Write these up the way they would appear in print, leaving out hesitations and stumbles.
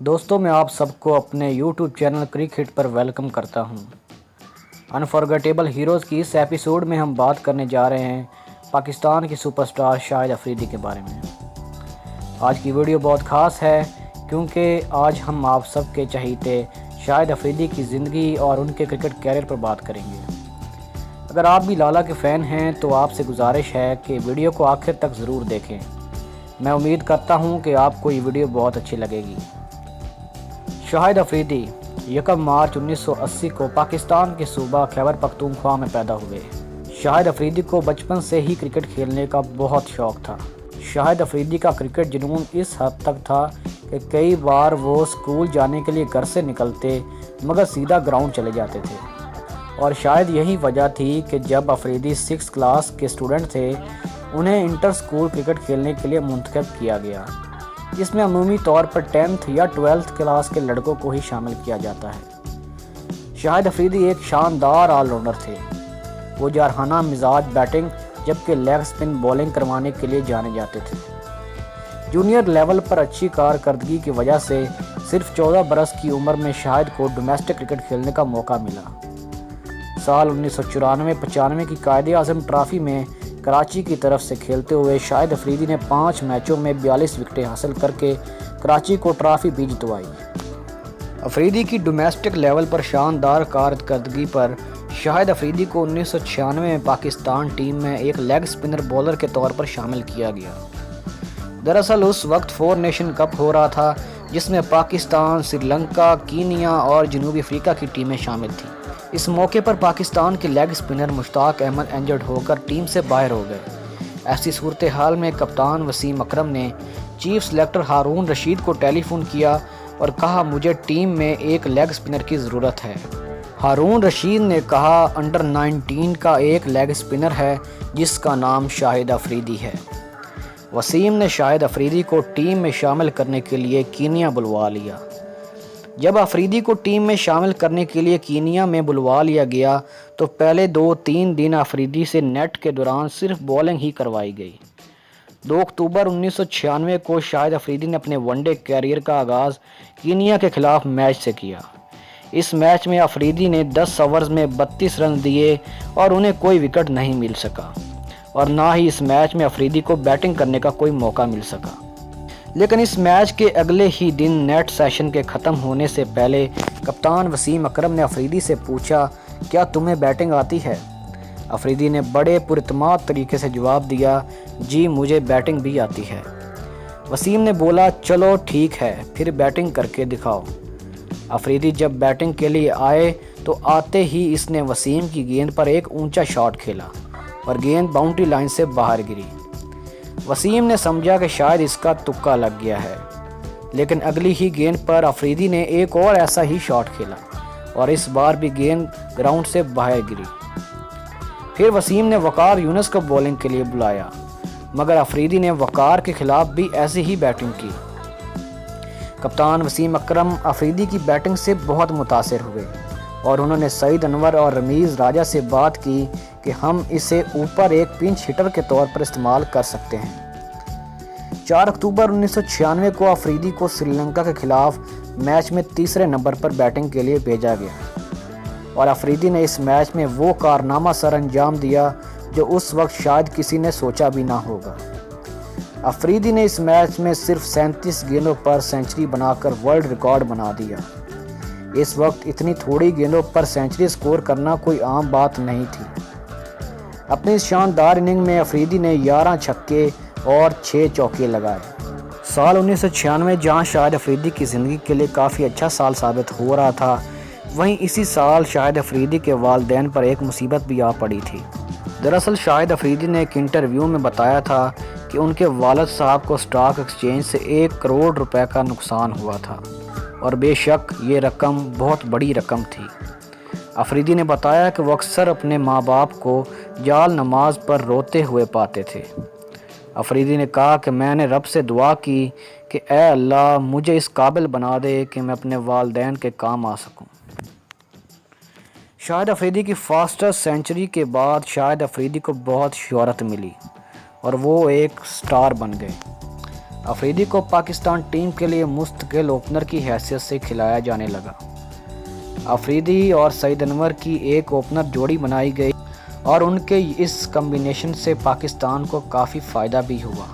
दोस्तों, मैं आप सबको अपने YouTube चैनल क्रिकेट पर वेलकम करता हूं। अनफॉरगेटेबल हीरोज़ की इस एपिसोड में हम बात करने जा रहे हैं पाकिस्तान की सुपरस्टार शाहिद अफरीदी के बारे में। आज की वीडियो बहुत ख़ास है क्योंकि आज हम आप सबके चहीते शाहिद अफरीदी की ज़िंदगी और उनके क्रिकेट कैरियर पर बात करेंगे। अगर आप भी लाला के फ़ैन हैं तो आपसे गुजारिश है कि वीडियो को आखिर तक ज़रूर देखें। मैं उम्मीद करता हूं कि आपको ये वीडियो बहुत अच्छी लगेगी। शाहिद अफरीदी 1 मार्च 1980 को पाकिस्तान के सूबा खैबर पख्तूनख्वा में पैदा हुए। शाहिद अफरीदी को बचपन से ही क्रिकेट खेलने का बहुत शौक़ था। शाहिद अफरीदी का क्रिकेट जुनून इस हद तक था कि कई बार वो स्कूल जाने के लिए घर से निकलते मगर सीधा ग्राउंड चले जाते थे। और शायद यही वजह थी कि जब अफरीदी 6th क्लास के स्टूडेंट थे उन्हें इंटर स्कूल क्रिकेट खेलने के लिए मुंतखब किया गया, जिसमें अमूमी तौर पर 10th या 12th क्लास के लड़कों को ही शामिल किया जाता है। शाहिद अफरीदी एक शानदार ऑलराउंडर थे। वो जारहाना मिजाज बैटिंग जबकि लेग स्पिन बॉलिंग करवाने के लिए जाने जाते थे। जूनियर लेवल पर अच्छी कारकर्दगी की वजह से सिर्फ 14 बरस की उम्र में शाहिद को डोमेस्टिक क्रिकेट खेलने का मौका मिला। साल 1994-95 की कायदे-आज़म ट्रॉफी में कराची की तरफ से खेलते हुए शाहिद अफरीदी ने 5 मैचों में 42 विकेटें हासिल करके कराची को ट्रॉफी भी जितवाई। अफरीदी की डोमेस्टिक लेवल पर शानदार कारकर्दगी पर शाहिद अफरीदी को 1996 में पाकिस्तान टीम में एक लेग स्पिनर बॉलर के तौर पर शामिल किया गया। दरअसल उस वक्त 4 नेशन कप हो रहा था जिसमें पाकिस्तान, श्रीलंका, कीनिया और जनूबी अफ्रीका की टीमें शामिल थीं। इस मौके पर पाकिस्तान के leg spinner Mushtaq Ahmed injured होकर टीम से बाहर हो गए। ऐसी सूरत हाल में कप्तान वसीम अकरम ने चीफ सेलेक्टर हारून रशीद को टेलीफोन किया और कहा, मुझे टीम में एक लेग स्पिनर की ज़रूरत है। हारून रशीद ने कहा, अंडर 19 का एक लेग स्पिनर है जिसका नाम शाहिद अफरीदी है। वसीम ने शाहिद अफरीदी को टीम में शामिल करने के लिए कीनिया बुलवा लिया। जब अफरीदी को टीम में शामिल करने के लिए कीनिया में बुलवा लिया गया तो पहले 2-3 दिन अफरीदी से नेट के दौरान सिर्फ बॉलिंग ही करवाई गई। 2 अक्टूबर 1996 को शाहिद अफरीदी ने अपने वनडे कैरियर का आगाज़ कीनिया के खिलाफ मैच से किया। इस मैच में अफरीदी ने 10 ओवर्स में 32 रन दिए और उन्हें कोई विकेट नहीं मिल सका और ना ही इस मैच में अफरीदी को बैटिंग करने का कोई मौका मिल सका। लेकिन इस मैच के अगले ही दिन नेट सेशन के ख़त्म होने से पहले कप्तान वसीम अकरम ने अफरीदी से पूछा, क्या तुम्हें बैटिंग आती है? अफरीदी ने बड़े पुरइत्माद तरीके से जवाब दिया, जी मुझे बैटिंग भी आती है। वसीम ने बोला, चलो ठीक है, फिर बैटिंग करके दिखाओ। अफरीदी जब बैटिंग के लिए आए तो आते ही इसने वसीम की गेंद पर एक ऊंचा शॉट खेला और गेंद बाउंड्री लाइन से बाहर गिरी। वसीम ने समझा कि शायद इसका तुक्का लग गया है, लेकिन अगली ही गेंद पर अफरीदी ने एक और ऐसा ही शॉट खेला और इस बार भी गेंद ग्राउंड से बाहर गिरी। फिर वसीम ने वकार यूनुस को बॉलिंग के लिए बुलाया, मगर अफरीदी ने वकार के खिलाफ भी ऐसी ही बैटिंग की। कप्तान वसीम अकरम अफरीदी की बैटिंग से बहुत मुतासिर हुए और उन्होंने सईद अनवर और रमीज़ राजा से बात की कि हम इसे ऊपर एक पिंच हिटर के तौर पर इस्तेमाल कर सकते हैं। 4 अक्टूबर 1996 को अफरीदी को श्रीलंका के खिलाफ मैच में 3रे नंबर पर बैटिंग के लिए भेजा गया और अफरीदी ने इस मैच में वो कारनामा सर अंजाम दिया जो उस वक्त शायद किसी ने सोचा भी ना होगा। अफरीदी ने इस मैच में सिर्फ 37 गेंदों पर सेंचुरी बनाकर वर्ल्ड रिकॉर्ड बना दिया। इस वक्त इतनी थोड़ी गेंदों पर सेंचुरी स्कोर करना कोई आम बात नहीं थी। अपनी इस शानदार इनिंग में अफरीदी ने 11 छक्के और 6 चौके लगाए। साल 1996 जहां शाहिद अफरीदी की ज़िंदगी के लिए काफ़ी अच्छा साल साबित हो रहा था, वहीं इसी साल शाहिद अफरीदी के वालिदैन पर एक मुसीबत भी आ पड़ी थी। दरअसल शाहिद अफरीदी ने एक इंटरव्यू में बताया था कि उनके वालिद साहब को स्टॉक एक्सचेंज से 1 करोड़ रुपए का नुकसान हुआ था और बेशक ये रकम बहुत बड़ी रकम थी। अफरीदी ने बताया कि वो अक्सर अपने माँ बाप को जाल नमाज पर रोते हुए पाते थे। अफरीदी ने कहा कि मैंने रब से दुआ की कि ए अल्लाह मुझे इस काबिल बना दे कि मैं अपने वालिदैन के काम आ सकूं। शाहिद अफरीदी की फास्टेस्ट सेंचुरी के बाद शाहिद अफरीदी को बहुत शोहरत मिली और वो एक स्टार बन गए। अफरीदी को पाकिस्तान टीम के लिए मुस्तकिल ओपनर की हैसियत से खिलाया जाने लगा। अफरीदी और सईद अनवर की एक ओपनर जोड़ी बनाई गई और उनके इस कम्बिनेशन से पाकिस्तान को काफ़ी फ़ायदा भी हुआ,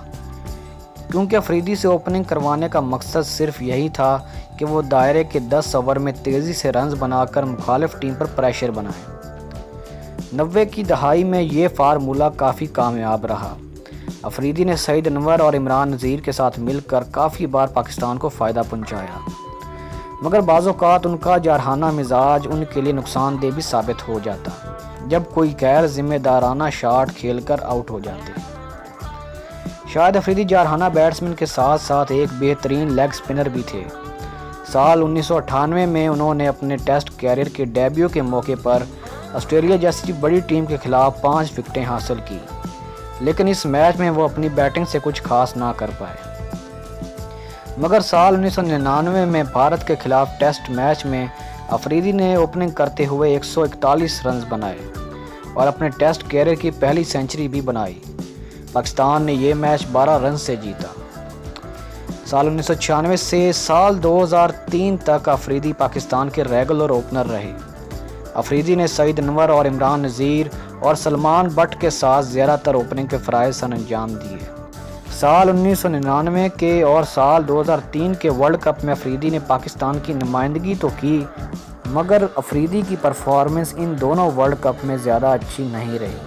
क्योंकि अफरीदी से ओपनिंग करवाने का मकसद सिर्फ यही था कि वो दायरे के 10 ओवर में तेज़ी से रन्स बनाकर मुखालिफ टीम पर प्रेशर बनाएं। 90 की दहाई में ये फार्मूला काफ़ी कामयाब रहा। अफरीदी ने सईद अनवर और इमरान नज़ीर के साथ मिलकर काफ़ी बार पाकिस्तान को फ़ायदा पहुंचाया, मगर बाज़-औक़ात उनका जारहाना मिजाज उनके लिए नुकसानदेह भी साबित हो जाता जब कोई गैर जिम्मेदाराना शॉट खेलकर आउट हो जाते। शाहिद अफरीदी जारहाना बैट्समैन के साथ साथ एक बेहतरीन लेग स्पिनर भी थे। साल 1998 में उन्होंने अपने टेस्ट कैरियर के डेब्यू के मौके पर ऑस्ट्रेलिया जैसी बड़ी टीम के खिलाफ 5 विकेटें हासिल की, लेकिन इस मैच में वो अपनी बैटिंग से कुछ खास ना कर पाए। मगर साल 1999 में भारत के खिलाफ टेस्ट मैच में अफरीदी ने ओपनिंग करते हुए 141 रन बनाए और अपने टेस्ट कैरियर की पहली सेंचुरी भी बनाई। पाकिस्तान ने ये मैच 12 रन से जीता। साल 1996 से साल 2003 तक अफरीदी पाकिस्तान के रेगुलर ओपनर रहे। अफरीदी ने सईद अनवर और इमरान नज़ीर और सलमान बट के साथ ज़्यादातर ओपनिंग के फ़राइज़ सर अंजाम दिए। साल 1999 के और साल 2003 के वर्ल्ड कप में अफरीदी ने पाकिस्तान की नुमाइंदगी तो की, मगर अफरीदी की परफॉर्मेंस इन दोनों वर्ल्ड कप में ज़्यादा अच्छी नहीं रही।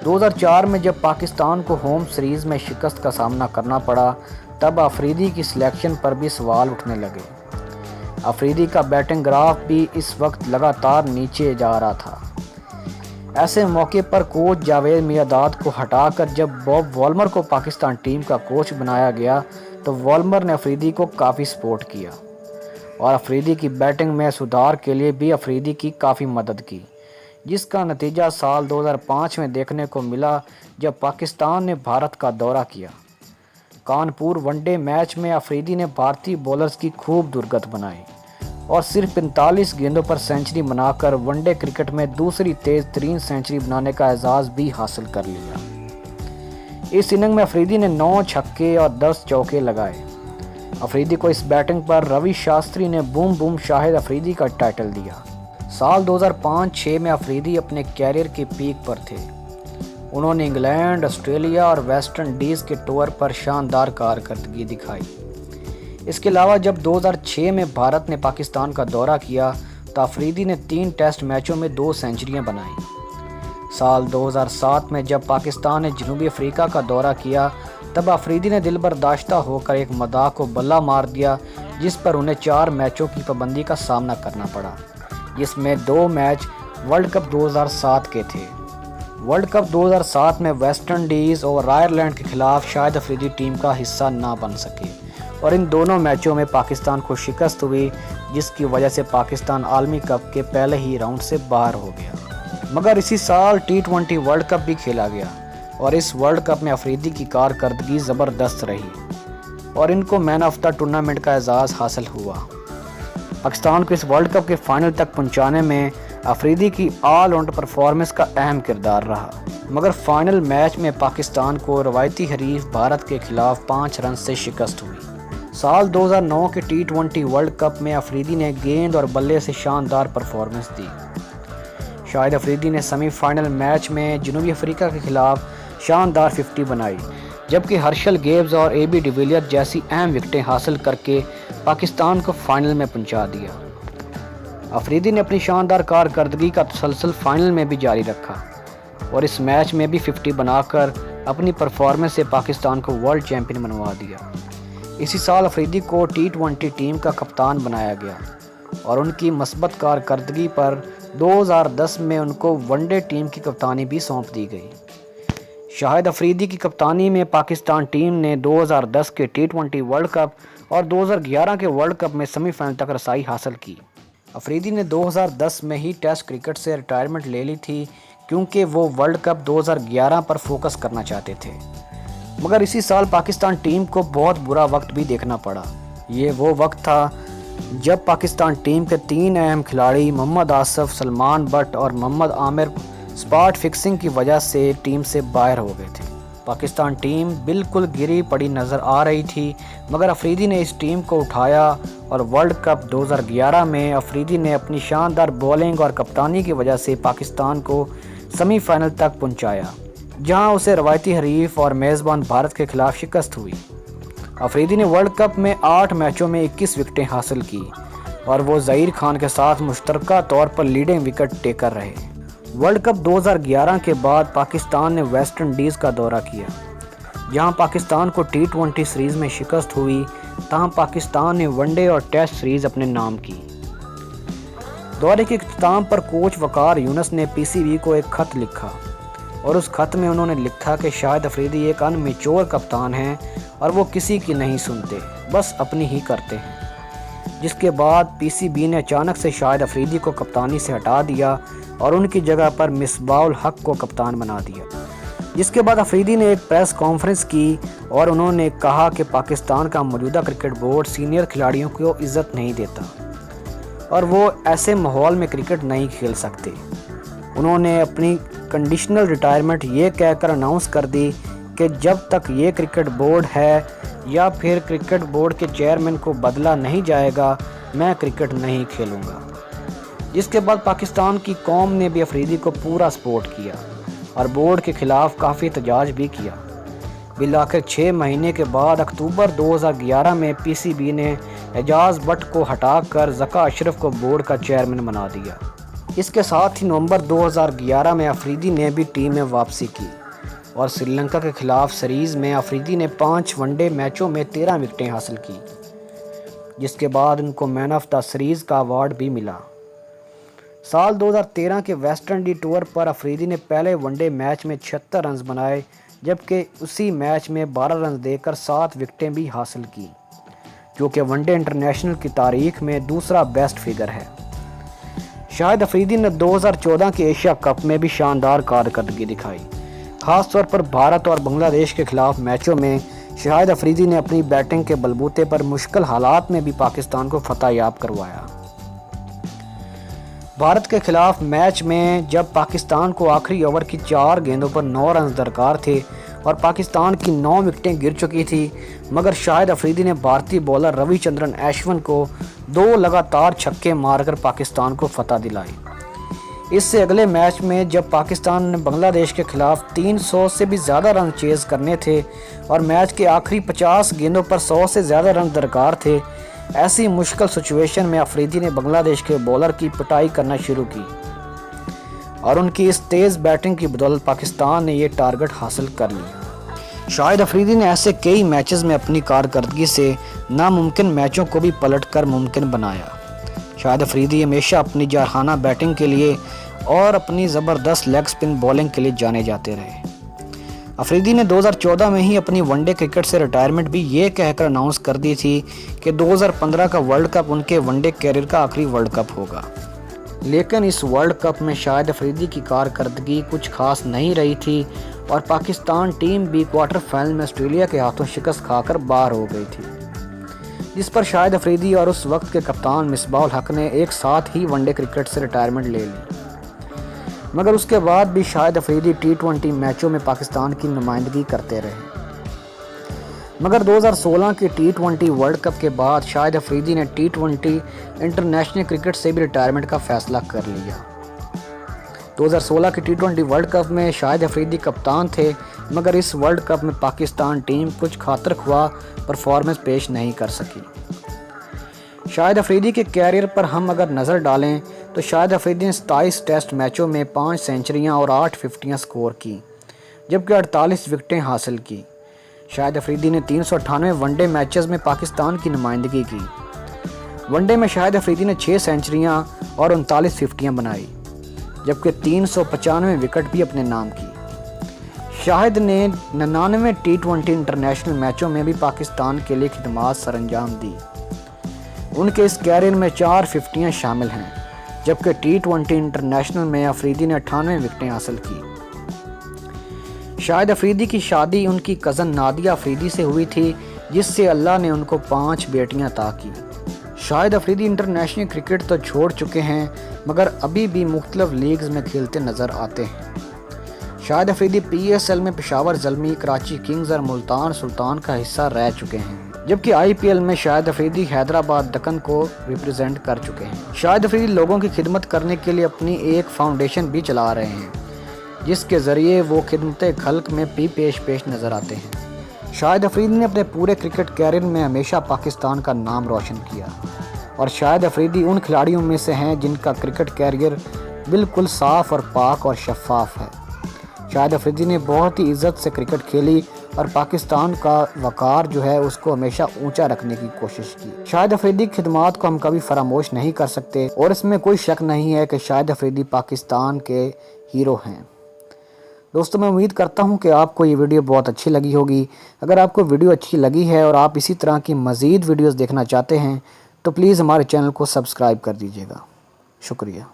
2004 में जब पाकिस्तान को होम सीरीज़ में शिकस्त का सामना करना पड़ा, तब अफरीदी की सिलेक्शन पर भी सवाल उठने लगे। अफरीदी का बैटिंग ग्राफ भी इस वक्त लगातार नीचे जा रहा था। ऐसे मौके पर कोच जावेद मियांदाद को हटाकर जब बॉब वॉल्मर को पाकिस्तान टीम का कोच बनाया गया, तो वॉल्मर ने अफरीदी को काफ़ी सपोर्ट किया और अफरीदी की बैटिंग में सुधार के लिए भी अफरीदी की काफ़ी मदद की, जिसका नतीजा साल 2005 में देखने को मिला जब पाकिस्तान ने भारत का दौरा किया। कानपुर वनडे मैच में अफरीदी ने भारतीय बॉलर्स की खूब दुर्गत बनाई और सिर्फ 45 गेंदों पर सेंचुरी बनाकर वनडे क्रिकेट में दूसरी तेज़ तरीन सेंचुरी बनाने का एजाज़ भी हासिल कर लिया। इस इनिंग में अफरीदी ने 9 छक्के और 10 चौके लगाए। अफरीदी को इस बैटिंग पर रवि शास्त्री ने बूम बूम शाहिद अफरीदी का टाइटल दिया। साल 2005-06 में अफरीदी अपने कैरियर के पीक पर थे। उन्होंने इंग्लैंड, ऑस्ट्रेलिया और वेस्ट इंडीज़ के टूर पर शानदार कारकर्दगी दिखाई। इसके अलावा जब 2006 में भारत ने पाकिस्तान का दौरा किया तो अफरीदी ने 3 टेस्ट मैचों में 2 सेंचुरियां बनाईं। साल 2007 में जब पाकिस्तान ने जनूबी अफ्रीका का दौरा किया, तब अफरीदी ने दिल बर्दाश्ता होकर एक मदाह को बल्ला मार दिया, जिस पर उन्हें 4 मैचों की पाबंदी का सामना करना पड़ा, जिसमें 2 मैच वर्ल्ड कप 2007 के थे। वर्ल्ड कप 2007 में वेस्ट इंडीज़ और आयरलैंड के खिलाफ शाहिद अफरीदी टीम का हिस्सा ना बन सके और इन दोनों मैचों में पाकिस्तान को शिकस्त हुई, जिसकी वजह से पाकिस्तान आलमी कप के पहले ही राउंड से बाहर हो गया। मगर इसी साल T20 वर्ल्ड कप भी खेला गया और इस वर्ल्ड कप में अफरीदी की कारकर्दगी ज़बरदस्त रही और इनको मैन ऑफ द टूर्नामेंट का एजाज़ हासिल हुआ। पाकिस्तान को इस वर्ल्ड कप के फाइनल तक पहुंचाने में अफरीदी की ऑल राउंड परफॉर्मेंस का अहम किरदार रहा, मगर फाइनल मैच में पाकिस्तान को रवायती हरीफ भारत के खिलाफ 5 रन से शिकस्त हुई। साल 2009 के T20 वर्ल्ड कप में अफरीदी ने गेंद और बल्ले से शानदार परफॉर्मेंस दी। शाहिद अफरीदी ने सेमीफाइनल मैच में जनूबी अफ्रीका के खिलाफ शानदार 50 बनाई, जबकि हर्षल गेब्स और AB डिविलियर्स जैसी अहम विकेटें हासिल करके पाकिस्तान को फाइनल में पहुंचा दिया। अफरीदी ने अपनी शानदार कारकर्दगी का तसलसल फाइनल में भी जारी रखा और इस मैच में भी 50 बनाकर अपनी परफॉर्मेंस से पाकिस्तान को वर्ल्ड चैंपियन बनवा दिया। इसी साल अफरीदी को T20 टीम का कप्तान बनाया गया और उनकी मस्बत कारकर्दगी पर 2010 में उनको वनडे टीम की कप्तानी भी सौंप दी गई। शाहिद अफरीदी की कप्तानी में पाकिस्तान टीम ने 2010 के T20 वर्ल्ड कप और 2011 के वर्ल्ड कप में सेमीफाइनल तक रसाई हासिल की। अफरीदी ने 2010 में ही टेस्ट क्रिकेट से रिटायरमेंट ले ली थी, क्योंकि वो वर्ल्ड कप 2011 पर फोकस करना चाहते थे। मगर इसी साल पाकिस्तान टीम को बहुत बुरा वक्त भी देखना पड़ा। ये वो वक्त था जब पाकिस्तान टीम के 3 अहम खिलाड़ी मोहम्मद आसिफ, सलमान बट और मोहम्मद आमिर स्पॉट फिक्सिंग की वजह से टीम से बाहर हो गए थे। پاکستان ٹیم بالکل گری پڑی نظر آ رہی تھی، مگر افریدی نے اس ٹیم کو اٹھایا اور ورلڈ کپ 2011 میں افریدی نے اپنی شاندار بولنگ اور کپتانی کی وجہ سے پاکستان کو سیمی فائنل تک پہنچایا، جہاں اسے روایتی حریف اور میزبان بھارت کے خلاف شکست ہوئی۔ افریدی نے ورلڈ کپ میں 8 میچوں میں 21 وکٹیں حاصل کی اور وہ ظہیر خان کے ساتھ مشترکہ طور پر لیڈنگ وکٹ ٹیکر رہے۔ ورلڈ کپ 2011 کے بعد پاکستان نے ویسٹ انڈیز کا دورہ کیا، جہاں پاکستان کو T20 سیریز میں شکست ہوئی، تاہم پاکستان نے ون ڈے اور ٹیسٹ سیریز اپنے نام کی۔ دورے کے اختتام پر کوچ وقار یونس نے PCB کو ایک خط لکھا اور اس خط میں انہوں نے لکھا کہ شاہد افریدی ایک ان میچور کپتان ہیں اور وہ کسی کی نہیں سنتے، بس اپنی ہی کرتے ہیں۔ جس کے بعد PCB نے اچانک سے شاہد افریدی کو کپتانی سے ہٹا دیا اور ان کی جگہ پر مصباح الحق کو کپتان بنا دیا۔ جس کے بعد افریدی نے ایک پریس کانفرنس کی اور انہوں نے کہا کہ پاکستان کا موجودہ کرکٹ بورڈ سینئر کھلاڑیوں کو عزت نہیں دیتا اور وہ ایسے ماحول میں کرکٹ نہیں کھیل سکتے۔ انہوں نے اپنی کنڈیشنل ریٹائرمنٹ یہ کہہ کر اناؤنس کر دی کہ جب تک یہ کرکٹ بورڈ ہے یا پھر کرکٹ بورڈ کے چیئرمین کو بدلا نہیں جائے گا، میں کرکٹ نہیں کھیلوں گا۔ جس کے بعد پاکستان کی قوم نے بھی افریدی کو پورا سپورٹ کیا اور بورڈ کے خلاف کافی احتجاج بھی کیا۔ بالآخر 6 مہینے کے بعد اکتوبر 2011 میں PCB نے اعجاز بٹ کو ہٹا کر ذکا اشرف کو بورڈ کا چیئرمین بنا دیا۔ اس کے ساتھ ہی نومبر 2011 میں افریدی نے بھی ٹیم میں واپسی کی اور سری لنکا کے خلاف سیریز میں افریدی نے 5 ون ڈے میچوں میں 13 وکٹیں حاصل کی، جس کے بعد ان کو مین آف دا سیریز کا ایوارڈ بھی ملا۔ سال 2013 کے ویسٹ انڈی ٹور پر افریدی نے پہلے ون ڈے میچ میں 76 رنز بنائے، جبکہ اسی میچ میں 12 رنز دے کر 7 وکٹیں بھی حاصل کی، جو کہ ون ڈے انٹرنیشنل کی تاریخ میں دوسرا بیسٹ فگر ہے۔ شاہد افریدی نے 2014 کے ایشیا کپ میں بھی شاندار کارکردگی دکھائی۔ خاص طور پر بھارت اور بنگلہ دیش کے خلاف میچوں میں شاہد افریدی نے اپنی بیٹنگ کے بلبوتے پر مشکل حالات میں بھی پاکستان کو فتح یاب کروایا۔ بھارت کے خلاف میچ میں جب پاکستان کو آخری اوور کی 4 گیندوں پر 9 رنز درکار تھے اور پاکستان کی 9 وکٹیں گر چکی تھی، مگر شاہد افریدی نے بھارتی بولر روی چندرن ایشون کو 2 لگاتار چھکے مار کر پاکستان کو فتح دلائی۔ اس سے اگلے میچ میں جب پاکستان نے بنگلہ دیش کے خلاف 300 سے بھی زیادہ رن چیز کرنے تھے اور میچ کے آخری 50 گیندوں پر 100 سے زیادہ رن درکار تھے، ایسی مشکل سچویشن میں افریدی نے بنگلہ دیش کے بولر کی پٹائی کرنا شروع کی اور ان کی اس تیز بیٹنگ کی بدولت پاکستان نے یہ ٹارگٹ حاصل کر لیا۔ شاہد افریدی نے ایسے کئی میچز میں اپنی کارکردگی سے ناممکن میچوں کو بھی پلٹ کر ممکن بنایا۔ شاہد افریدی ہمیشہ اپنی جارحانہ بیٹنگ کے لیے اور اپنی زبردست لیگ سپن بولنگ کے لیے جانے جاتے رہے۔ افریدی نے 2014 میں ہی اپنی ون ڈے کرکٹ سے ریٹائرمنٹ بھی یہ کہہ کر اناؤنس کر دی تھی کہ 2015 کا ورلڈ کپ ان کے ون ڈے کیریئر کا آخری ورلڈ کپ ہوگا۔ لیکن اس ورلڈ کپ میں شاہد افریدی کی کارکردگی کچھ خاص نہیں رہی تھی اور پاکستان ٹیم بھی کوارٹر فائنل میں آسٹریلیا کے ہاتھوں شکست کھا کر باہر ہو گئی تھی، جس پر شاہد افریدی اور اس وقت کے کپتان مصباح الحق نے ایک ساتھ ہی ون ڈے کرکٹ سے ریٹائرمنٹ لے لی۔ مگر اس کے بعد بھی شاہد افریدی T20 میچوں میں پاکستان کی نمائندگی کرتے رہے۔ مگر 2016 کے T20 ورلڈ کپ کے بعد شاہد افریدی نے T20 انٹرنیشنل کرکٹ سے بھی ریٹائرمنٹ کا فیصلہ کر لیا۔ 2016 کے T20 ورلڈ کپ میں شاہد افریدی کپتان تھے، مگر اس ورلڈ کپ میں پاکستان ٹیم کچھ خاطر خواہ پرفارمنس پیش نہیں کر سکی۔ شاہد افریدی کے کیریئر پر ہم اگر نظر ڈالیں تو شاہد افریدی نے 27 ٹیسٹ میچوں میں 5 سینچریاں اور 8 ففٹیاں سکور کی، جبکہ 48 وکٹیں حاصل کی۔ شاہد افریدی نے 398 ون ڈے میچز میں پاکستان کی نمائندگی کی۔ ون ڈے میں شاہد افریدی نے 6 سینچریاں اور 39 ففٹیاں بنائی، جبکہ 395 وکٹ بھی اپنے نام کی۔ شاہد نے 99 T20 انٹرنیشنل میچوں میں بھی پاکستان کے لیے خدمات سر انجام دی۔ ان کے اس کیریئر میں 4 ففٹیاں شامل ہیں، جبکہ T20 انٹرنیشنل میں افریدی نے 98 وکٹیں حاصل کی۔ شاہد افریدی کی شادی ان کی کزن نادیہ افریدی سے ہوئی تھی، جس سے اللہ نے ان کو 5 بیٹیاں عطا کی۔ شاہد افریدی انٹرنیشنل کرکٹ تو چھوڑ چکے ہیں، مگر ابھی بھی مختلف لیگز میں کھیلتے نظر آتے ہیں۔ शाहिद अफरीदी PSL में पेशावर ज़ल्मी, कराची किंग्स और मुल्तान सुल्तान का हिस्सा रह चुके हैं, जबकि IPL में शाहिद अफरीदी हैदराबाद दक्कन को रिप्रेजेंट कर चुके हैं। शाहिद अफरीदी लोगों की खिदमत करने के लिए अपनी एक फाउंडेशन भी चला रहे हैं, जिसके ज़रिए वो खिदमत खल्क में भी पेश नज़र आते हैं। शाहिद अफरीदी ने अपने पूरे क्रिकेट कैरियर में हमेशा पाकिस्तान का नाम रोशन किया और शाहिद अफरीदी उन खिलाड़ियों में से हैं जिनका क्रिकेट कैरियर बिल्कुल साफ़ और पाक और शफाफ है। शाहिद अफरीदी ने बहुत ही इज़्ज़त से क्रिकेट खेली और पाकिस्तान का वक़ार जो है उसको हमेशा ऊंचा रखने की कोशिश की। शाहिद अफरीदी की खिदमात को हम कभी फरामोश नहीं कर सकते और इसमें कोई शक नहीं है कि शाहिद अफरीदी पाकिस्तान के हीरो हैं। दोस्तों, मैं उम्मीद करता हूं कि आपको ये वीडियो बहुत अच्छी लगी होगी। अगर आपको वीडियो अच्छी लगी है और आप इसी तरह की मज़ीद वीडियोज़ देखना चाहते हैं तो प्लीज़ हमारे चैनल को सब्सक्राइब कर दीजिएगा। शुक्रिया।